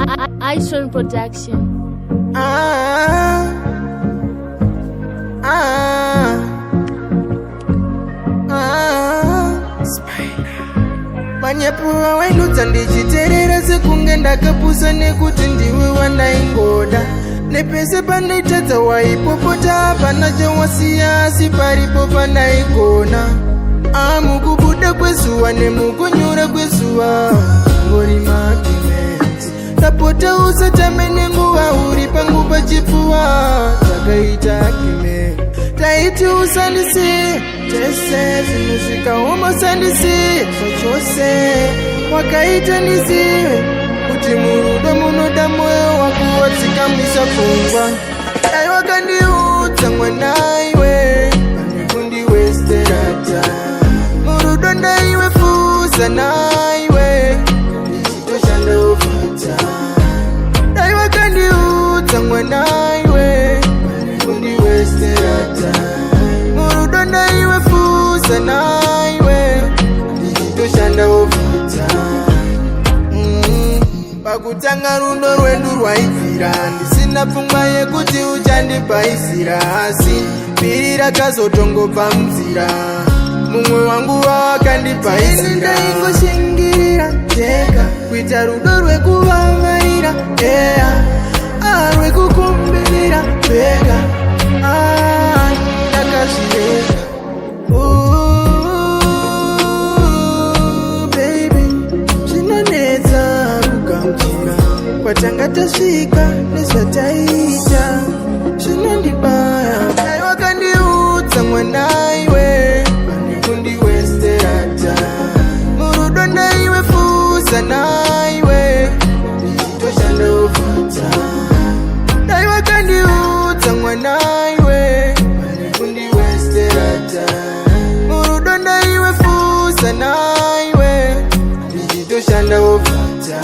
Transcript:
Iceland Production. Manyapuwa wailudza ndichiterera sekunge ndakapusa nekuti ndiwe wandaingoda nepese pandaitadza waipopota hapana chawasiya asi paripo pandaigona mukubuda kwezuva nemukunyura kwezuva ngori makimenzi tapota usatame nenguva uri pangu pachipfuva takaita kime taiti usandisiye tese zvinosvika umosandisiye zvachose wakaita ndizive kuti murudo munoda mwoyo wako wadzikamisa pfungwa dai wakandiudza mwanaiwe pane kundiwesterata murudo ndaiwe fuza naiwe ndichitoshanda ufata dai wakandiudza mwanaiwe pane kundiwesterata murudo ndaiwe fuza naiwe ndichitoshanda ufata pakutanga rudo rwedu rwaibvira ndisina pfungwa yekuti uchandipaisira asi piri rakazotongobva munzira mumwe wangu wakandipaisira ndaingoshingirira tega kuita rudo rwekuvavaira eya rwekukumbirira pega ndakazvireka kwatanga tasvika nezvataita zvinondibaya dai wakandiudza mwanaiwe pane kundiwesterata murudo ndaiwe fuza naiwe ndichitoshanda ufata dai wakandiudza mwanaiwe pane kundiwesterata murudo ndaiwe fuza naiwe ndichitoshanda ufata